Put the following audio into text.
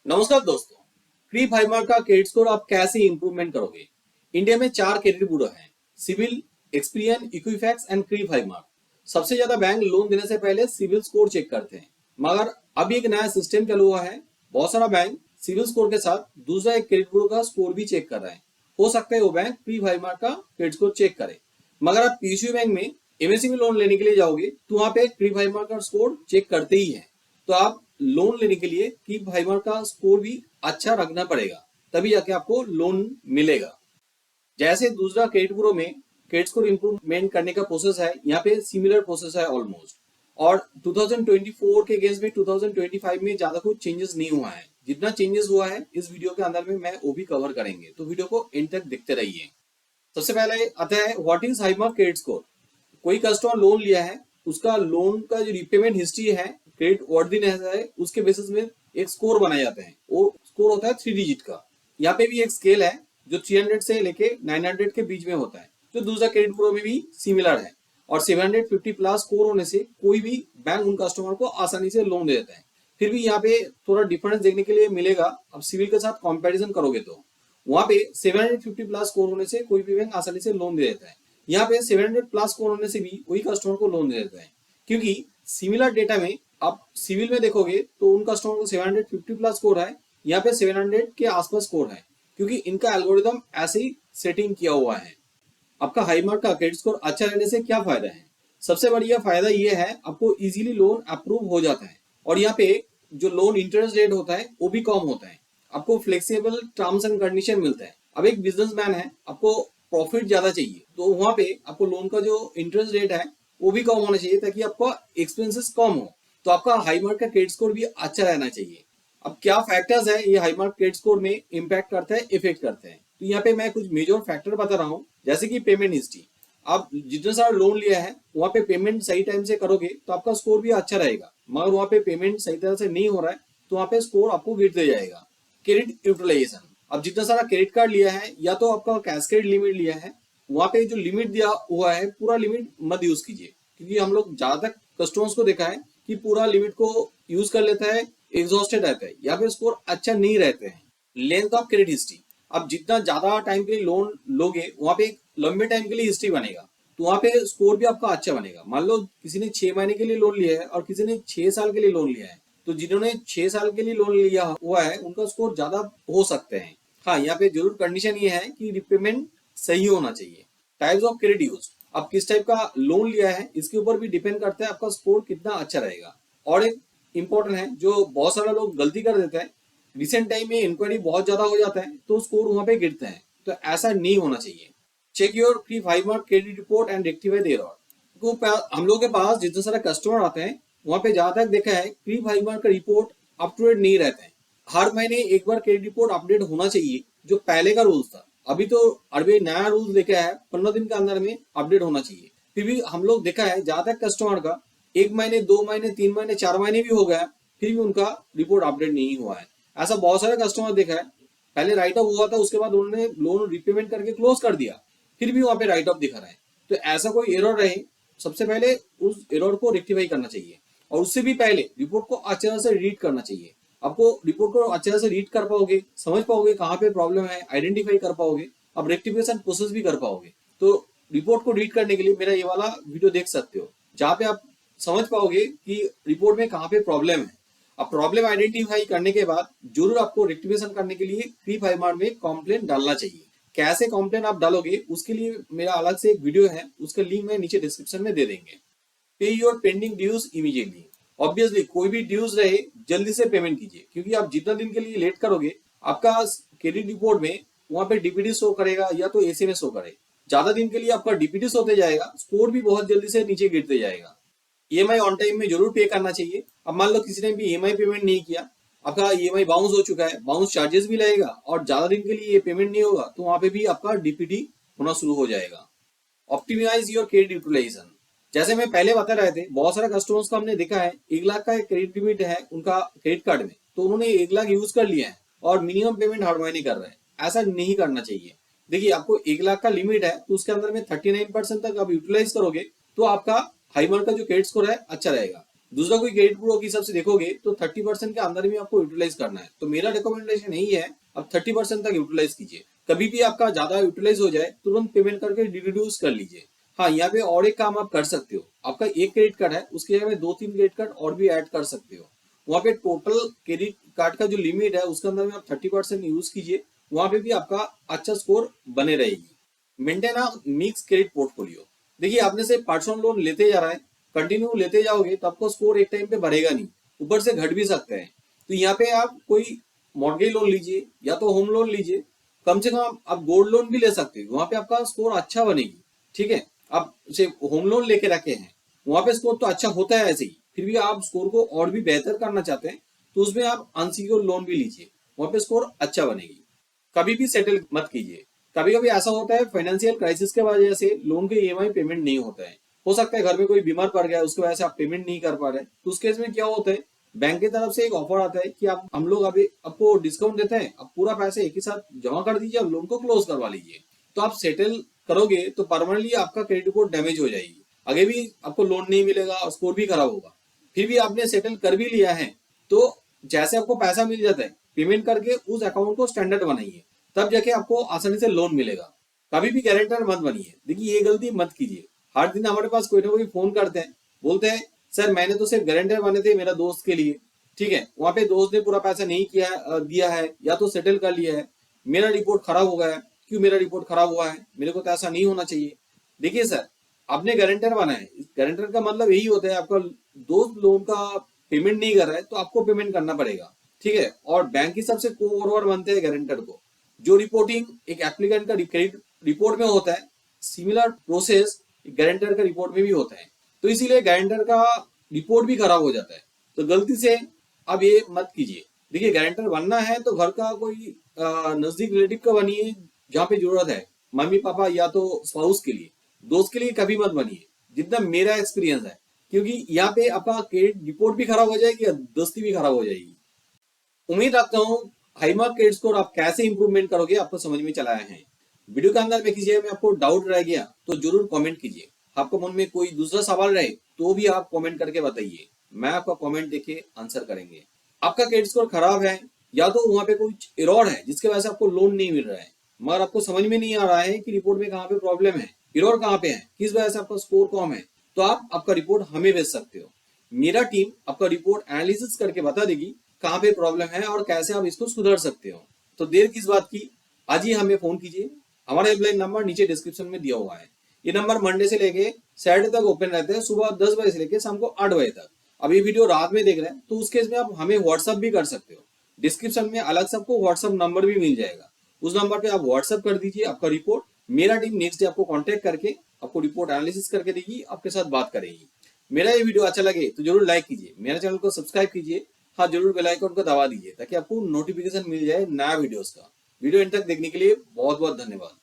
नमस्कार दोस्तों, CRIF Highmark का क्रेडिट स्कोर आप कैसे इंप्रूवमेंट करोगे। इंडिया में 4 क्रेडिट ब्यूरो हैं, CIBIL, Experian, Equifax and CRIF Highmark. सबसे ज्यादा बैंक लोन देने से पहले सिविल स्कोर चेक करते हैं, मगर अब एक नया सिस्टम चालू हुआ है। बहुत सारा बैंक सिविल स्कोर के साथ दूसरा एक क्रेडिट ब्यूरो का स्कोर भी चेक कर रहे हैं। हो सकता है वो बैंक क्रीप हाईमार्क का क्रेडिट स्कोर चेक करे, मगर आप पीएसयू बैंक में एमएसएमई लोन लेने के लिए जाओगे तो वहां पे क्रीप हाईमार्क का स्कोर चेक करते ही है। तो आप लोन लेने के लिए क्रीप हाईमार्क का स्कोर भी अच्छा रखना पड़ेगा, तभी जाके आपको लोन मिलेगा। जैसे दूसरा क्रेडिट ब्यूरो में क्रेडिट स्कोर इंप्रूवमेंट करने का प्रोसेस है, यहाँ पे सिमिलर प्रोसेस है ऑलमोस्ट। और 2024 के अगेंस्ट में 2025 में ज्यादा कुछ चेंजेस नहीं हुआ है। जितना चेंजेस हुआ है इस वीडियो के अंदर में मैं वो भी कवर करेंगे, तो वीडियो को एंड तक देखते रहिए। सबसे पहले आता है what is High Mark credit score. कोई कस्टमर लोन लिया है, उसका लोन का जो रिपेमेंट हिस्ट्री है, क्रेडिट वर्दीनेस है, उसके बेसिस में एक स्कोर बनाए जाते हैं। वो स्कोर होता है 3 डिजिट का। यहाँ पे भी एक स्केल है जो 300 से लेके 900 के बीच में होता है, जो दूसरा क्रेडिट ब्यूरो में भी सिमिलर है। और 750 प्लस स्कोर होने से कोई भी बैंक उन कस्टमर को आसानी से लोन दे देता है। फिर भी यहाँ पे थोड़ा डिफरेंस देखने के लिए मिलेगा। अब सिविल के साथ कंपैरिजन करोगे तो वहां पे 750 प्लस स्कोर होने से कोई भी बैंक आसानी से लोन दे देता है। यहाँ पे 700 प्लस स्कोर होने से भी वही कस्टमर को लोन दे देता है, क्योंकि सिमिलर डेटा में आप सिविल में देखोगे तो उन कस्टमर को 750 प्लस स्कोर है, यहाँ पे 700 के आसपास स्कोर है, क्योंकि इनका एल्गोरिदम ऐसे ही सेटिंग किया हुआ है। आपका हाईमार्क का क्रेडिट स्कोर अच्छा रहने से क्या फायदा है। सबसे बढ़िया फायदा ये है, आपको इजीली लोन अप्रूव हो जाता है। और यहाँ पे जो लोन इंटरेस्ट रेट होता है वो भी कम होता है। आपको फ्लेक्सिबल टर्म्स एंड कंडीशन मिलता है। अब एक बिजनेसमैन है, आपको प्रॉफिट ज्यादा चाहिए, तो वहां पे आपको लोन का जो इंटरेस्ट रेट है वो भी कम होना चाहिए, ताकि आपका एक्सपेंसेस कम हो। तो आपका हाईमार्क का क्रेडिट स्कोर भी अच्छा रहना चाहिए। अब क्या फैक्टर्स है ये हाईमार्क क्रेडिट स्कोर में इम्पैक्ट करता है, इफेक्ट करते हैं। तो यहाँ पे मैं कुछ मेजर फैक्टर बता रहा हूँ, जैसे कि पेमेंट हिस्ट्री। आप जितना सारा लोन लिया है वहां पे पेमेंट सही टाइम से करोगे तो आपका स्कोर भी अच्छा रहेगा, मगर वहां पे पेमेंट सही तरह से नहीं हो रहा है तो वहां पे स्कोर आपको गिरते जाएगा। क्रेडिट यूटिलाइजेशन, अब जितना सारा क्रेडिट कार्ड लिया है या तो आपका कैस्केड लिमिट लिया है, वहां पे जो लिमिट दिया हुआ है पूरा लिमिट मत यूज कीजिए, क्योंकि हम लोग ज्यादातर कस्टमर्स को देखा है कि पूरा लिमिट को यूज कर लेता है, एग्जॉस्टेड रहता है या फिर स्कोर अच्छा नहीं रहते हैं। लेंथ ऑफ क्रेडिट हिस्ट्री, अब जितना ज्यादा टाइम के लिए लोन लोगे वहां पे एक लंबे टाइम के लिए हिस्ट्री बनेगा, तो वहां पे स्कोर भी आपका अच्छा बनेगा। मान लो किसी ने 6 महीने के लिए लोन लिया है और किसी ने 6 साल के लिए लोन लिया है, तो जिन्होंने 6 साल के लिए लोन लिया हुआ है उनका स्कोर ज्यादा हो सकते हैं। हाँ, यहाँ पे जरूर कंडीशन ये है कि रिपेमेंट सही होना चाहिए। टाइप्स ऑफ क्रेडिट यूज, अब किस टाइप का लोन लिया है इसके ऊपर भी डिपेंड करता है आपका स्कोर कितना अच्छा रहेगा। और एक इंपॉर्टेंट है जो बहुत सारा लोग गलती कर देते हैं, रिसेंट टाइम में इंक्वायरी बहुत ज्यादा हो जाता है तो स्कोर वहां पे गिरते हैं, तो ऐसा नहीं होना चाहिए। Check your pre 5 month credit report and rectify there all. हम लोग के पास जितने सारे कस्टमर आते हैं वहां पे जहां तक देखा है प्री 5 मंथ का रिपोर्ट अप टू डेट नहीं रहता है। हर महीने एक बार क्रेडिट रिपोर्ट अपडेट होना चाहिए, जो पहले का रूल्स था। अभी तो आरबीआई नया रूल लेके आया है, 15 दिन के अंदर में अपडेट होना चाहिए। फिर भी हम लोग देखा है जहां तक कस्टमर का 1 महीने 2 महीने 3 महीने 4 महीने भी हो गया, फिर भी उनका रिपोर्ट अपडेट नहीं हुआ है। ऐसा बहुत सारे कस्टमर देखा है, पहले राइट ऑफ हुआ था, उसके बाद उन्होंने लोन रिपेमेंट करके क्लोज कर दिया, फिर भी वहां पे राइट ऑफ दिखा रहा है। तो ऐसा कोई एरर रहे, सबसे पहले उस एरर को रेक्टिफाई करना चाहिए। और उससे भी पहले रिपोर्ट को अच्छे तरह से रीड करना चाहिए। आपको रिपोर्ट को अच्छे तरह से रीड कर पाओगे, समझ पाओगे कहाँ पे प्रॉब्लम है, आइडेंटिफाई कर पाओगे, अब रेक्टिफिकेशन प्रोसेस भी कर पाओगे। तो रिपोर्ट को रीड करने के लिए मेरा ये वाला वीडियो देख सकते हो, जहाँ पे आप समझ पाओगे कि रिपोर्ट में कहाँ पे प्रॉब्लम है। अब प्रॉब्लम आइडेंटिफाई करने के बाद जरूर आपको रेक्टिफिकेशन करने के लिए क्रीप हाईमार्क में कॉम्प्लेन डालना चाहिए। कैसे कॉम्प्लेन आप डालोगे उसके लिए मेरा अलग से एक वीडियो है, उसका लिंक मैं नीचे डिस्क्रिप्शन में दे देंगे। Pay your pending dues immediately, obviously कोई भी ड्यूज रहे जल्दी से पेमेंट कीजिए, क्योंकि आप जितना दिन के लिए लेट करोगे आपका क्रेडिट रिपोर्ट में वहां पे डीपीडी शो करेगा या तो एसएमएस शो करे। ज्यादा दिन के लिए आपका डीपीडी होते जाएगा, स्कोर भी बहुत जल्दी से नीचे गिरते जाएगा। ईएमआई ऑन टाइम में जरूर पे करना चाहिए। अब मान लो किसी ने भी ईएमआई पेमेंट नहीं किया, आपका ईएमआई बाउंस हो चुका है, बाउंस चार्जेस भी लगेगा और ज्यादा दिन के लिए ये पेमेंट नहीं होगा, तो वहां पे भी आपका डीपीडी होना शुरू हो जाएगा। ऑप्टिमाइज योर क्रेडिट यूटिलाइजेशन, जैसे मैं पहले बता रहे थे, बहुत सारे कस्टमर्स को हमने देखा है 1 लाख का क्रेडिट लिमिट है उनका क्रेडिट कार्ड में, तो उन्होंने 1 लाख यूज कर लिया है और मिनिमम पेमेंट हर महीने कर रहे हैं। ऐसा नहीं करना चाहिए। देखिए, आपको 1 लाख का लिमिट है तो उसके अंदर में 39% तक आप यूटिलाइज करोगे तो आपका हाईमार्क का जो क्रेडिट स्कोर है अच्छा रहेगा। दूसरा कोई क्रेडिट ब्यूरो के हिसाब से देखोगे तो 30% के अंदर भी आपको यूटिलाइज करना है। तो मेरा रिकमेंडेशन यही है, आप 30% तक यूटिलाइज कीजिए। कभी भी आपका ज्यादा यूटिलाइज हो जाए तुरंत पेमेंट करके रिड्यूस कर लीजिए। हाँ, यहाँ पे और एक काम आप कर सकते हो, आपका एक क्रेडिट कार्ड है उसके जगह में 2-3 क्रेडिट कार्ड और भी ऐड कर सकते हो। वहाँ पे टोटल क्रेडिट कार्ड का जो लिमिट है उसके अंदर में आप 30% यूज कीजिए, वहां पे भी आपका अच्छा स्कोर बने रहेगी। Maintain a mix credit portfolio. देखिए, आपने से पर्सनल लोन लेते जा रहा है, कंटिन्यू लेते जाओगे तो आपको स्कोर एक टाइम पे बढ़ेगा नहीं, ऊपर से घट भी सकते हैं। तो यहाँ पे आप कोई मॉर्गेज लोन लीजिए या तो होम लोन लीजिए, कम से कम आप गोल्ड लोन भी ले सकते हो, वहां पे आपका स्कोर अच्छा बनेगी। ठीक है, आप उसे होम लोन लेके रखे हैं, वहां पे स्कोर तो अच्छा होता है ऐसे ही, फिर भी आप स्कोर को और भी बेहतर करना चाहते हैं तो उसमें आप अनसिक्योर्ड लोन भी लीजिए, वहां पे स्कोर अच्छा बनेगी। कभी भी सेटल मत कीजिए। कभी कभी ऐसा होता है फाइनेंशियल क्राइसिस के वजह से लोन के ईएमआई पेमेंट नहीं होता है। हो सकता है घर में कोई बीमार पड़ गया, उसकी वजह से आप पेमेंट नहीं कर पा रहे, तो उस केस में क्या होता है, बैंक की तरफ से एक ऑफर आता है कि आप हम लोग अभी आपको डिस्काउंट देते हैं, आप पूरा पैसे एक ही साथ जमा कर दीजिए और लोन को क्लोज करवा लीजिए। तो आप सेटल करोगे तो परमानेंटली आपका क्रेडिट रिपोर्ट डैमेज हो जाएगी, आगे भी आपको लोन नहीं मिलेगा और स्कोर भी खराब होगा। फिर भी आपने सेटल कर भी लिया है तो जैसे आपको पैसा मिल जाता है पेमेंट करके उस अकाउंट को स्टैंडर्ड बनाइए, तब जाके आपको आसानी से लोन मिलेगा। कभी भी गारंटर मत बनिए। देखिए, ये गलती मत कीजिए। हर दिन हमारे पास कोई ना कोई फोन करते हैं, बोलते हैं सर मैंने तो सिर्फ गारंटर बने थे मेरा दोस्त के लिए। ठीक है, वहां पे दोस्त ने पूरा पैसा नहीं किया दिया है या तो सेटल कर लिया है, मेरा रिपोर्ट खराब हो गया है। क्यों मेरा रिपोर्ट खराब हुआ है, मेरे को तो ऐसा नहीं होना चाहिए। देखिए सर, आपने गारंटर बना है, गारंटर का मतलब यही होता है आपका दोस्त लोन का पेमेंट नहीं कर रहा है तो आपको पेमेंट करना पड़ेगा। ठीक है, और बैंक की सबसे कोर बनते हैं गारंटर को। जो रिपोर्टिंग एक एप्लीकेंट का क्रेडिट रिपोर्ट में होता है, सिमिलर प्रोसेस गारंटर का रिपोर्ट में भी होता है। तो इसीलिए गारंटर का रिपोर्ट भी खराब हो जाता है। तो गलती से अब ये मत कीजिए। देखिए, गारंटर बनना है तो घर का कोई नजदीक रिलेटिव का बनिए जहाँ पे जरूरत है, मम्मी पापा या तो स्पाउस के लिए। दोस्त के लिए कभी मत बनिए, जितना मेरा एक्सपीरियंस है, क्योंकि यहाँ पे आपका क्रेडिट रिपोर्ट भी खराब हो जाएगी और दोस्ती भी खराब हो जाएगी। उम्मीद रखता हूँ हाईमार्क क्रेडिट स्कोर आप कैसे इंप्रूवमेंट करोगे आपको समझ में चला है। वीडियो के अंदर में किसी में आपको डाउट रह गया तो जरूर कमेंट कीजिए। आपको मन में कोई दूसरा सवाल रहे तो भी आप कमेंट करके बताइए, मैं आपका कमेंट देके आंसर करेंगे। आपका क्रेडिट स्कोर खराब है या तो वहां पे कुछ एरर है जिसके वजह से आपको लोन नहीं मिल रहा है, मगर आपको समझ में नहीं आ रहा है कि रिपोर्ट में कहाँ पे प्रॉब्लम है, एरर कहाँ पे है, किस वजह से आपका स्कोर कम है, तो आप आपका रिपोर्ट हमें भेज सकते हो। मेरा टीम आपका रिपोर्ट एनालिसिस करके बता देगी कहाँ पे प्रॉब्लम है और कैसे आप इसको सुधार सकते हो। तो देर किस बात की, आज ही हमें फोन कीजिए। हमारा हेल्पलाइन नंबर नीचे डिस्क्रिप्शन में दिया हुआ है। ये नंबर मंडे से लेके सैटरडे तक ओपन रहते हैं, सुबह 10 बजे से लेके शाम को 8 बजे तक। अब ये वीडियो रात में देख रहे हैं तो उस केस में आप हमें व्हाट्सअप भी कर सकते हो। डिस्क्रिप्शन में अलग से आपको व्हाट्सअप नंबर भी मिल जाएगा, उस नंबर पे आप व्हाट्सअप कर दीजिए आपका रिपोर्ट। मेरा टीम नेक्स्ट डे आपको कॉन्टेक्ट करके आपको रिपोर्ट एनालिसिस करके देगी, आपके साथ बात करेगी। मेरा ये वीडियो अच्छा लगे तो जरूर लाइक कीजिए, मेरे चैनल को सब्सक्राइब कीजिए। हाँ, जरूर बेल आइकन को दबा दीजिए ताकि आपको नोटिफिकेशन मिल जाए नया वीडियोस का। वीडियो एंड तक देखने के लिए बहुत बहुत धन्यवाद।